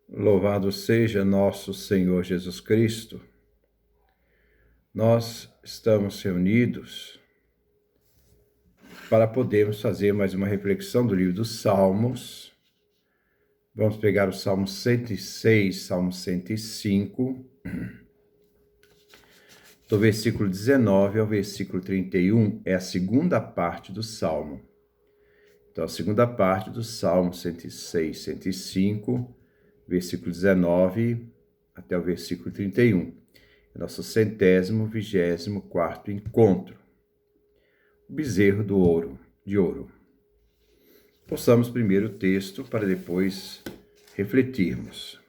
Louvado seja nosso Senhor Jesus Cristo. Nós estamos reunidos para podermos fazer mais uma reflexão do livro dos Salmos. Vamos pegar o Salmo 106, Salmo 105, do versículo 19 ao versículo 31, é a segunda parte do Salmo. Então, a segunda parte do Salmo 106, 105, versículo 19 até o versículo 31. É nosso 124º encontro. O bezerro de ouro. Possamos primeiro o texto para depois refletirmos.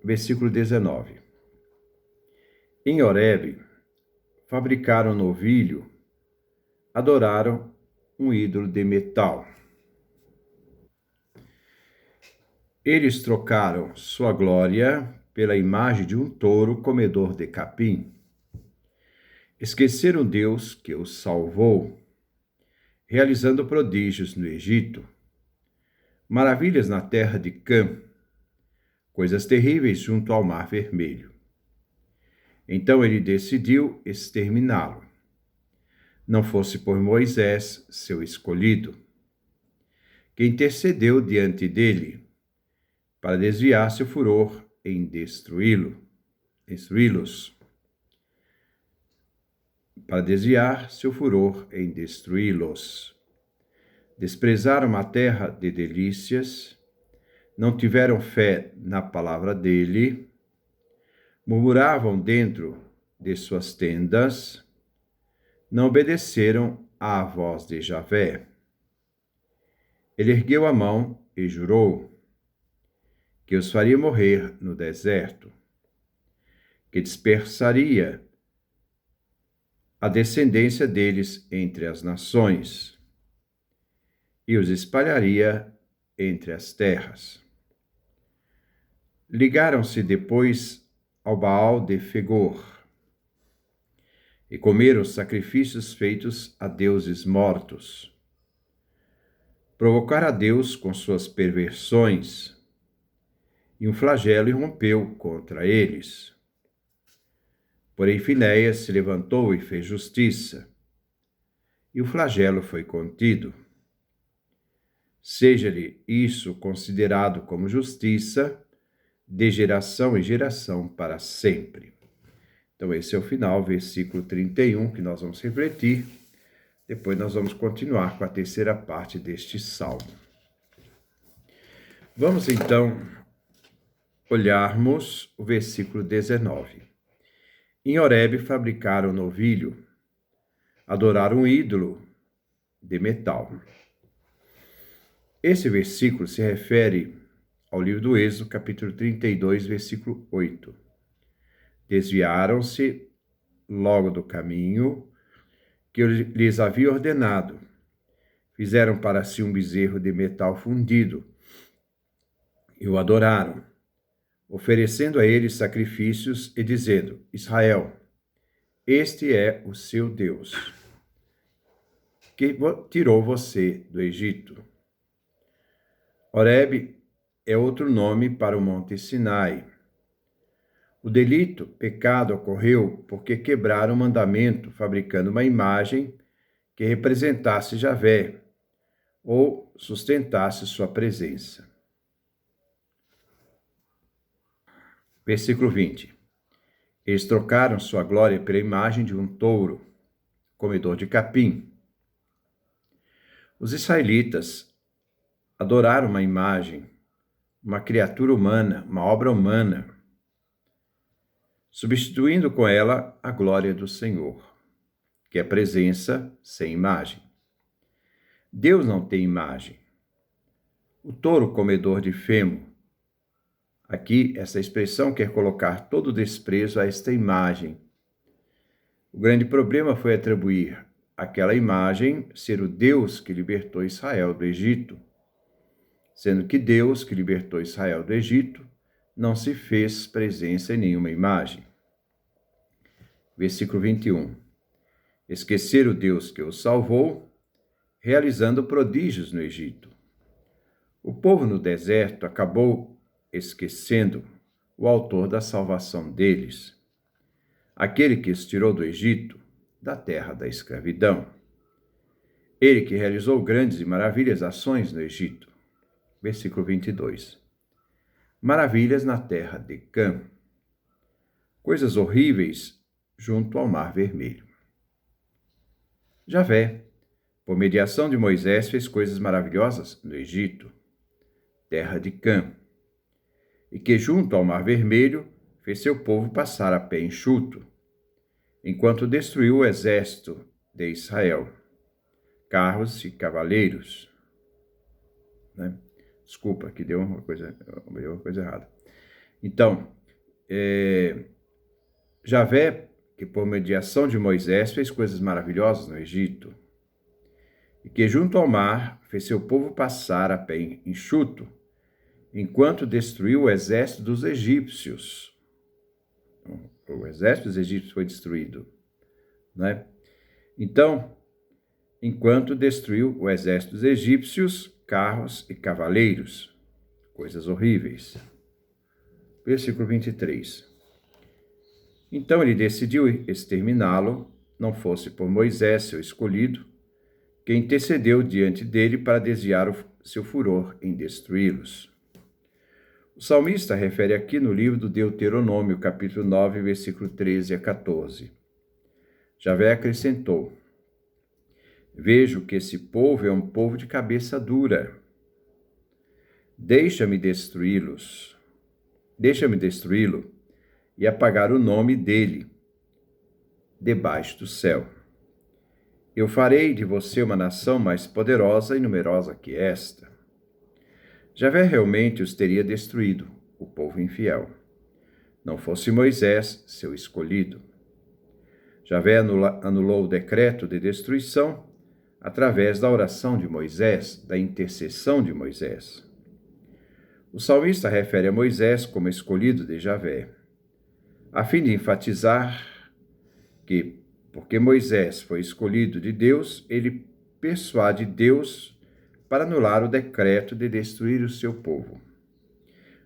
Versículo 19. Em Horebe, fabricaram novilho, adoraram um ídolo de metal. Eles trocaram sua glória pela imagem de um touro comedor de capim. Esqueceram Deus que os salvou, realizando prodígios no Egito, maravilhas na terra de Cã, coisas terríveis junto ao Mar Vermelho. Então ele decidiu exterminá-lo, não fosse por Moisés, seu escolhido, que intercedeu diante dele para desviar seu furor em destruí-los. Para desviar seu furor em destruí-los. Desprezaram a terra de delícias, não tiveram fé na palavra dele, murmuravam dentro de suas tendas, não obedeceram à voz de Javé. Ele ergueu a mão e jurou que os faria morrer no deserto, que dispersaria a descendência deles entre as nações e os espalharia entre as terras. Ligaram-se depois ao Baal de Fegor e comeram sacrifícios feitos a deuses mortos. Provocaram a Deus com suas perversões, e um flagelo irrompeu contra eles. Porém, Finéias se levantou e fez justiça, e o flagelo foi contido. Seja-lhe isso considerado como justiça, de geração em geração para sempre. Então, esse é o final, versículo 31, que nós vamos refletir. Depois nós vamos continuar com a terceira parte deste salmo. Vamos, então, olharmos o versículo 19. Em Horebe fabricaram novilho, adoraram um ídolo de metal. Esse versículo se refere ao livro do Êxodo, capítulo 32, versículo 8. Desviaram-se logo do caminho que eu lhes havia ordenado. Fizeram para si um bezerro de metal fundido e o adoraram, oferecendo a ele sacrifícios e dizendo: Israel, este é o seu Deus, que tirou você do Egito. Horebe é outro nome para o Monte Sinai. O pecado ocorreu porque quebraram o mandamento, fabricando uma imagem que representasse Javé ou sustentasse sua presença. Versículo 20. Eles trocaram sua glória pela imagem de um touro, comedor de capim. Os israelitas adoraram uma imagem, uma criatura humana, uma obra humana, substituindo com ela a glória do Senhor, que é presença sem imagem. Deus não tem imagem. O touro comedor de fêmur. Aqui, essa expressão quer colocar todo o desprezo a esta imagem. O grande problema foi atribuir àquela imagem ser o Deus que libertou Israel do Egito, sendo que Deus que libertou Israel do Egito não se fez presença em nenhuma imagem. Versículo 21. Esqueceram o Deus que os salvou, realizando prodígios no Egito, O povo no deserto acabou esquecendo o autor da salvação deles, aquele que os tirou do Egito, da terra da escravidão. Ele que realizou grandes e maravilhas ações no Egito. Versículo 22. Maravilhas na terra de Cã. Coisas horríveis junto ao Mar Vermelho. Javé, por mediação de Moisés, fez coisas maravilhosas no Egito, terra de Cã, e que junto ao Mar Vermelho fez seu povo passar a pé enxuto, enquanto destruiu o exército de Israel, carros e cavaleiros. Desculpa, que deu uma coisa errada. Então, Javé, que por mediação de Moisés fez coisas maravilhosas no Egito, e que junto ao mar fez seu povo passar a pé enxuto, enquanto destruiu o exército dos egípcios. O exército dos egípcios foi destruído, né? Então, enquanto destruiu o exército dos egípcios, carros e cavaleiros, coisas horríveis. Versículo 23. Então ele decidiu exterminá-lo, não fosse por Moisés, seu escolhido, que intercedeu diante dele para desviar seu furor em destruí-los. O salmista refere aqui no livro do Deuteronômio, capítulo 9, versículo 13 a 14. Javé acrescentou: Vejo que esse povo é um povo de cabeça dura. Deixa-me destruí-lo e apagar o nome dele debaixo do céu. Eu farei de você uma nação mais poderosa e numerosa que esta. Javé realmente os teria destruído, o povo infiel, não fosse Moisés, seu escolhido. Javé anulou o decreto de destruição através da oração de Moisés, da intercessão de Moisés. O salmista refere a Moisés como escolhido de Javé, a fim de enfatizar que, porque Moisés foi escolhido de Deus, ele persuade Deus para anular o decreto de destruir o seu povo.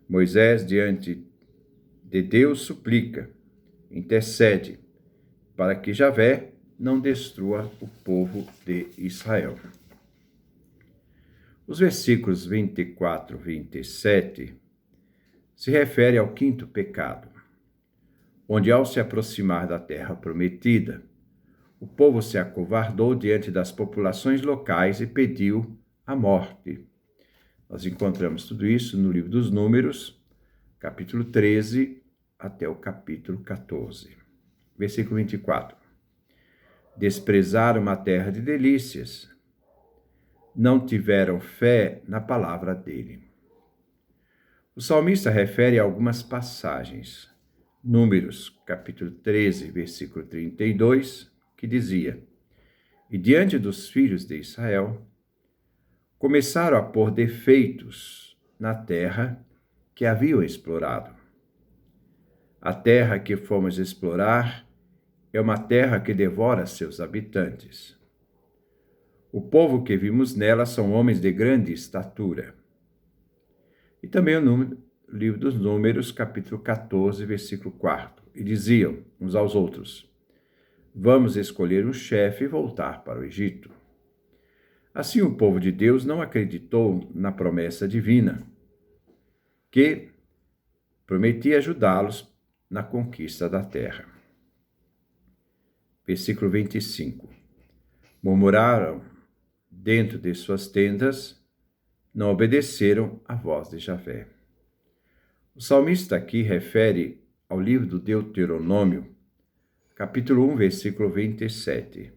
Moisés, diante de Deus, suplica, intercede, para que Javé não destrua o povo de Israel. Os versículos 24 e 27 se referem ao quinto pecado, onde, ao se aproximar da terra prometida, o povo se acovardou diante das populações locais e pediu a morte. Nós encontramos tudo isso no livro dos Números, capítulo 13 até o capítulo 14. Versículo 24. Desprezaram a terra de delícias, não tiveram fé na palavra dele. O salmista refere a algumas passagens. Números, capítulo 13, versículo 32, que dizia: E diante dos filhos de Israel, começaram a pôr defeitos na terra que haviam explorado. A terra que fomos explorar é uma terra que devora seus habitantes. O povo que vimos nela são homens de grande estatura. E também o livro dos Números, capítulo 14, versículo 4. E diziam uns aos outros: Vamos escolher um chefe e voltar para o Egito. Assim o povo de Deus não acreditou na promessa divina, que prometia ajudá-los na conquista da terra. Versículo 25. Murmuraram dentro de suas tendas, não obedeceram à voz de Javé. O salmista aqui refere ao livro do Deuteronômio, capítulo 1, versículo 27,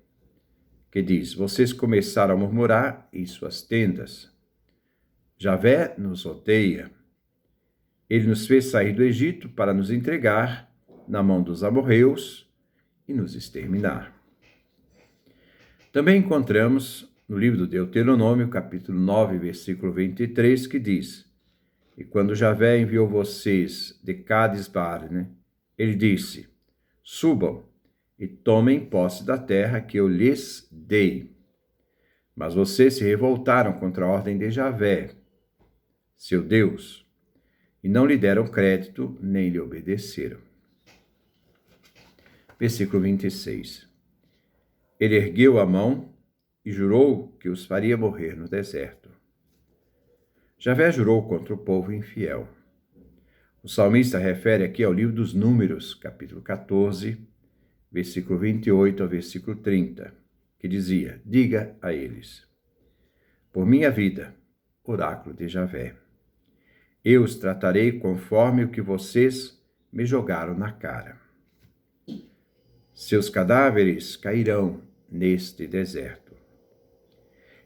que diz: Vocês começaram a murmurar em suas tendas. Javé nos odeia. Ele nos fez sair do Egito para nos entregar na mão dos amorreus e nos exterminar. Também encontramos no livro do Deuteronômio, capítulo 9, versículo 23, que diz: E quando Javé enviou vocês de Cades-Barne, ele disse: Subam e tomem posse da terra que eu lhes dei. Mas vocês se revoltaram contra a ordem de Javé. seu Deus, e não lhe deram crédito nem lhe obedeceram. Versículo 26. Ele ergueu a mão e jurou que os faria morrer no deserto. Javé jurou contra o povo infiel. O salmista refere aqui ao livro dos Números, capítulo 14, versículo 28 ao versículo 30, que dizia: diga a eles: por minha vida, oráculo de Javé, eu os tratarei conforme o que vocês me jogaram na cara. Seus cadáveres cairão neste deserto.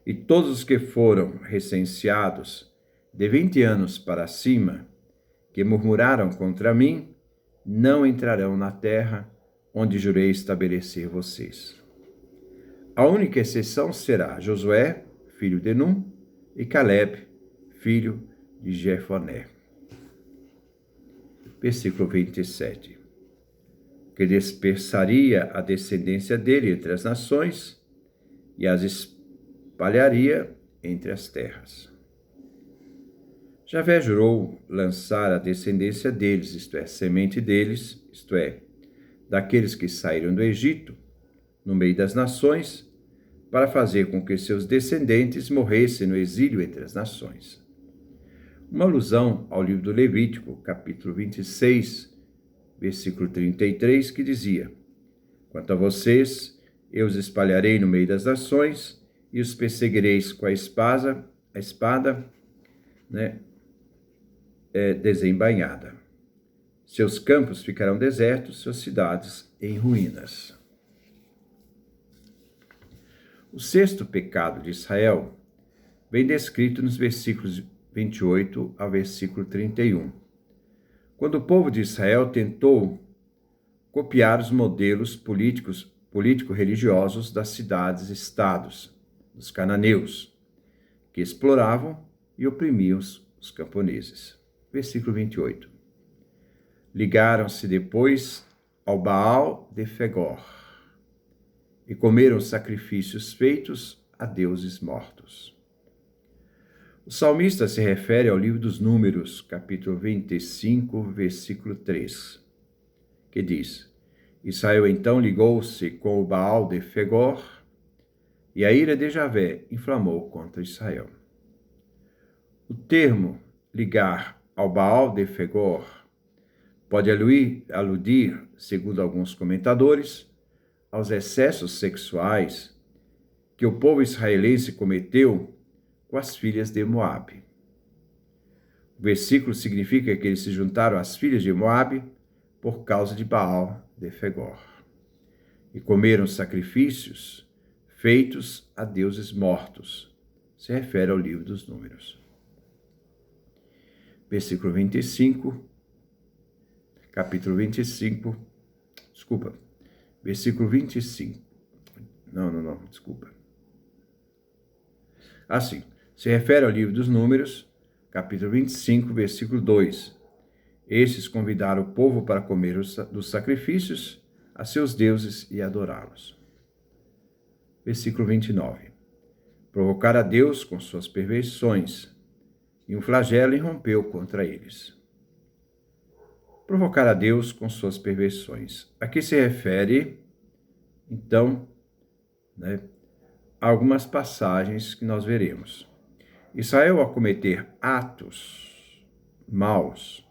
E todos os que foram recenseados de 20 anos para cima, que murmuraram contra mim, não entrarão na terra onde jurei estabelecer vocês. A única exceção será Josué, filho de Num, e Caleb, filho de Jefoné. Versículo 27. Que dispersaria a descendência dele entre as nações e as espalharia entre as terras. Javé jurou lançar a descendência deles, isto é, semente deles, isto é, daqueles que saíram do Egito, no meio das nações, para fazer com que seus descendentes morressem no exílio entre as nações. Uma alusão ao livro do Levítico, capítulo 26, versículo 33, que dizia: quanto a vocês, eu os espalharei no meio das nações e os perseguireis com a espada desembainhada. Seus campos ficarão desertos, suas cidades em ruínas. O sexto pecado de Israel vem descrito nos versículos 28 ao versículo 31. Quando o povo de Israel tentou copiar os modelos político-religiosos das cidades-estados, dos cananeus, que exploravam e oprimiam os camponeses. Versículo 28. Ligaram-se depois ao Baal de Fegor e comeram sacrifícios feitos a deuses mortos. O salmista se refere ao livro dos Números, capítulo 25, versículo 3, que diz: Israel então ligou-se com o Baal de Fegor, e a ira de Javé inflamou contra Israel. O termo ligar ao Baal de Fegor pode aludir, segundo alguns comentadores, aos excessos sexuais que o povo israelense cometeu com as filhas de Moabe. O versículo significa que eles se juntaram às filhas de Moabe por causa de Baal de Fegor e comeram sacrifícios feitos a deuses mortos. Se refere ao livro dos Números. Versículo 25, capítulo 25, versículo 25. Assim, se refere ao livro dos Números, capítulo 25, versículo 2. Estes convidaram o povo para comer dos sacrifícios a seus deuses e adorá-los. Versículo 29. Provocar a Deus com suas perversões, e um flagelo irrompeu contra eles. Provocar a Deus com suas perversões. Aqui se refere, então, a algumas passagens que nós veremos. Israel, ao cometer atos maus,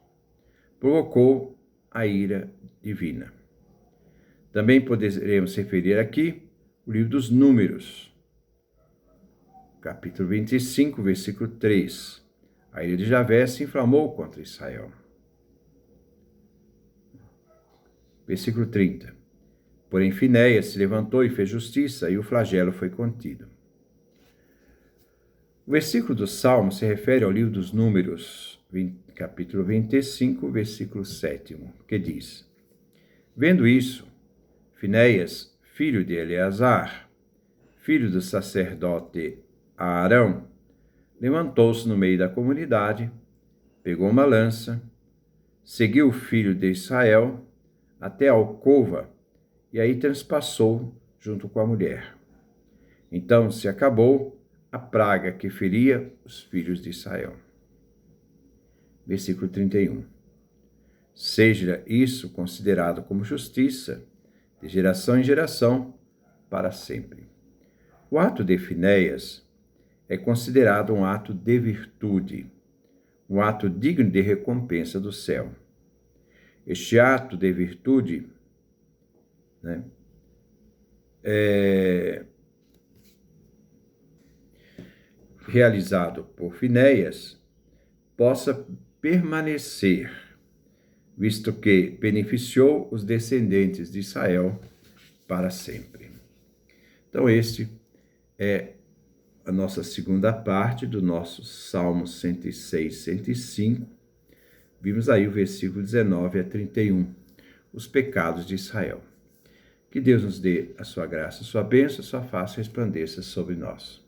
provocou a ira divina. Também poderemos referir aqui o livro dos Números, capítulo 25, versículo 3. A ira de Javé se inflamou contra Israel. Versículo 30. Porém, Finéias se levantou e fez justiça, e o flagelo foi contido. O versículo do Salmo se refere ao livro dos Números, capítulo 25, versículo 7, que diz: Vendo isso, Finéias, filho de Eleazar, filho do sacerdote Arão, levantou-se no meio da comunidade, pegou uma lança, seguiu o filho de Israel até a alcova e aí transpassou junto com a mulher. Então se acabou a praga que feria os filhos de Israel. versículo 31. Seja isso considerado como justiça, de geração em geração, para sempre. O ato de Finéias é considerado um ato de virtude, um ato digno de recompensa do céu. Este ato de virtude, realizado por Finéias, possa permanecer, visto que beneficiou os descendentes de Israel para sempre. Então, este é a nossa segunda parte do nosso Salmo 106, 105. Vimos aí o versículo 19 a 31, os pecados de Israel. Que Deus nos dê a sua graça, a sua bênção, a sua face resplandeça sobre nós.